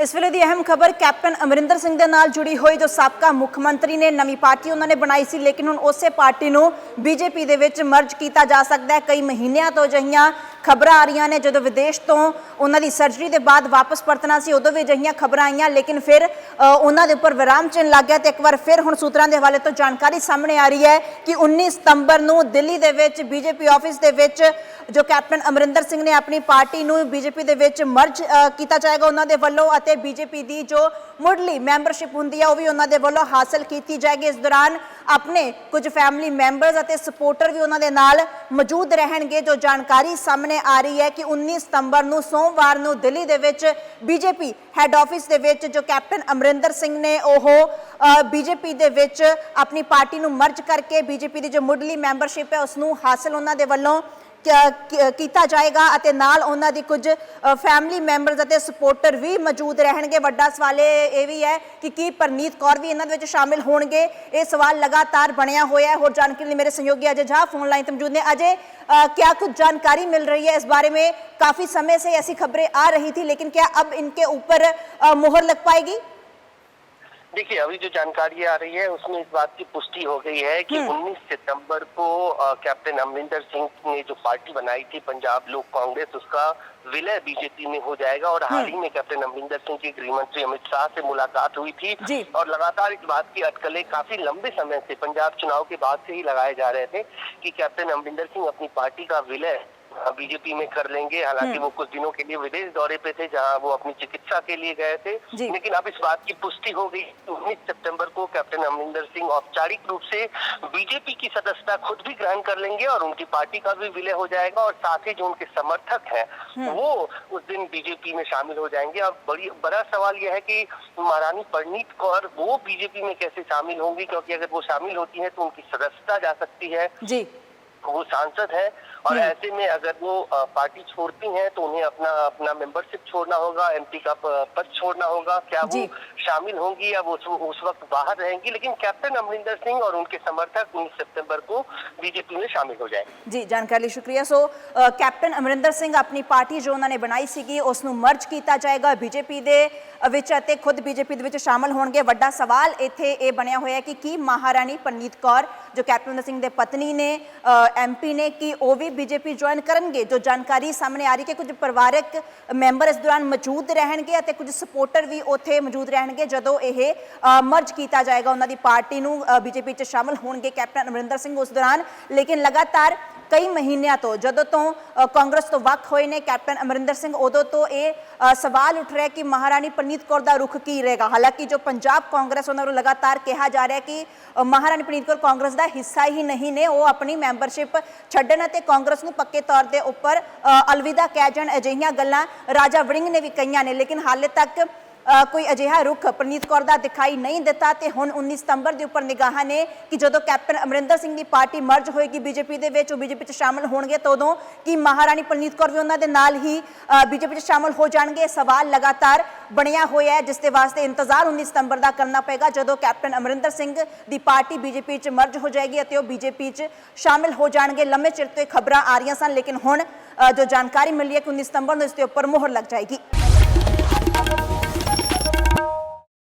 इस वेले दी अहम खबर कैप्टन अमरिंदर सिंह दे नाल जुड़ी हुई जो साबका मुख मंत्री ने नवी पार्टी उन्होंने बनाई सी, लेकिन हुण उसे पार्टी नूं बीजेपी दे विच मर्ज किया जा सकता है। कई महीनों तो अजिहियां खबर आ रही ने, जो विदेश तो उन्होंने सर्जरी के बाद वापस परतना सी उदों भी अजिहियां खबर आईयां, लेकिन फिर उन्होंने उपर विराम चिन्ह लग गया। तो एक बार फिर हुण सूत्रां दे हवाले तो जानकारी सामने आ रही है कि 19 सितंबर नूं दिल्ली दे विच बीजेपी ऑफिस दे विच जो कैप्टन अमरिंदर सिंह ने अपनी पार्टी नूं बीजेपी दे विच मर्ज किया जाएगा उन्होंने वल्लों, अते बीजेपी की जो मुढ़ली मैंबरशिप हुंदी है वह भी उन्होंने वल्लों हासिल की जाएगी। इस दौरान अपने कुछ फैमिली मैंबर्स अते सपोर्टर भी उन्होंने नाल मौजूद रहेंगे। जो जानकारी सामने आ रही है कि 19 सितंबर नूं सोमवार नूं दिल्ली दे विच बीजेपी हैड ऑफिस दे विच जो कैप्टन अमरिंदर सिंह ने बीजेपी दे विच अपनी पार्टी नूं मर्ज करके बीजेपी की जो मुढ़ली मैंबरशिप है उसनूं हासिल उन्होंने वल्लों किया जाएगा, अते नाल उन्हां दी कुछ फैमिली मैंबर्स अते सपोर्टर भी मौजूद रहेंगे। वड्डा सवाल ये भी है कि की परनीत कौर भी इन्हां दे विच शामिल होणगे, ये सवाल लगातार बनिया होया है। होर जानकारी लिए मेरे सहयोगी अजय झा फोन लाइन पर मौजूद ने। अजय, क्या कुछ जानकारी मिल रही है इस बारे में? काफी समय से ऐसी खबरें आ रही थी, लेकिन क्या अब इनके ऊपर मुहर लग पाएगी? देखिए, अभी जो जानकारी आ रही है उसमें इस बात की पुष्टि हो गई है कि 19 सितंबर को कैप्टन अमरिंदर सिंह ने जो पार्टी बनाई थी पंजाब लोक कांग्रेस, उसका विलय बीजेपी में हो जाएगा। और हाल ही में कैप्टन अमरिंदर सिंह की गृह मंत्री अमित शाह से मुलाकात हुई थी और लगातार इस बात की अटकलें काफी लंबे समय से पंजाब चुनाव के बाद से ही लगाए जा रहे थे कि कैप्टन अमरिंदर सिंह अपनी पार्टी का विलय बीजेपी में कर लेंगे। हालांकि वो कुछ दिनों के लिए विदेश दौरे पे थे जहां वो अपनी चिकित्सा के लिए गए थे, लेकिन अब इस बात की पुष्टि हो गई। 19 सितंबर को कैप्टन अमरिंदर सिंह औपचारिक रूप से बीजेपी की सदस्यता खुद भी ग्रहण कर लेंगे और उनकी पार्टी का भी विलय हो जाएगा और साथ ही जो उनके समर्थक हैं वो उस दिन बीजेपी में शामिल हो जाएंगे। अब बड़ा सवाल यह है कि महारानी परनीत कौर वो बीजेपी में कैसे शामिल होंगी, क्योंकि अगर वो शामिल होती है तो उनकी सदस्यता जा सकती है, वो सांसद है, और ऐसे में अगर वो पार्टी छोड़ती हैं तो उन्हें अपना मेंबरशिप छोड़ना होगा, एमपी का पद छोड़ना होगा। क्या वो शामिल होंगी या वो उस वक्त बाहर रहेंगी? लेकिन कैप्टन अमरिंदर सिंह और उनके समर्थक 19 सितंबर को बीजेपी में शामिल हो जाएंगे। जी, जानकारी शुक्रिया। सो कैप्टन अमरिंदर सिंह अपनी पार्टी जो उन्होंने बनाई सी उसनूं मर्ज किया जाएगा बीजेपी दे विच अते खुद बीजेपी दे विच शामिल होणगे। वड्डा सवाल इत्थे ये बनिया होया कि की महारानी परनीत कौर जो कैप्टन अमरिंदर सिंह दे पत्नी ने एमपी ने कि वो भी बीजेपी ज्वाइन करेंगे। जो जानकारी सामने आ रही है कि कुछ परिवारक मैंबर इस दौरान मौजूद रहेंगे अते कुछ सपोर्टर भी उत्थे मौजूद रहेंगे जदों यह मर्ज किया जाएगा उन्होंने पार्टी नूं बीजेपी च शामिल होणगे कैप्टन अमरिंदर सिंह उस दौरान। लेकिन लगातार कई महीनों तो जदों तो कांग्रेस तो वख होए ने कैप्टन अमरिंदर सिंह, उदों तो ये सवाल उठ रहा है कि महारानी परनीत कौर का रुख की रहेगा। हालांकि जो पंजाब कांग्रेस उन्होंने लगातार कहा जा रहा है कि महारानी परनीत कौर कांग्रेस का हिस्सा ही नहीं ने, वो अपनी मैंबरशिप छड्डण ते कांग्रेस नूं पक्के तौर पर उपर अलविदा कह जाण, अजिहियां गल्लां राजा वड़िंग ने भी कईयां ने। लेकिन हाले तक कोई अजिहा रुख परनीत कौर का दिखाई नहीं दिता। तो हुण 19 सितंबर के उपर निगाह ने कि जो कैप्टन अमरिंदर सिंह की पार्टी मर्ज होएगी बीजेपी दे विच, बीजेपी च शामिल होणगे, तो उदों कि महारानी परनीत कौर भी उन्हां दे नाल ही बीजेपी च शामिल हो जाणगे। सवाल लगातार बनिया होया है जिसके वास्ते इंतजार 19 सितंबर का करना पेगा जो कैप्टन अमरिंदर सिंह की पार्टी बीजेपी च मर्ज हो जाएगी और वो बीजेपी च शामिल हो जाणगे। लंबे चिर तो खबर आ रही सन, लेकिन हुण जो जानकारी मिली है कि 19 सितंबर को इसके उपर मुहर लग जाएगी।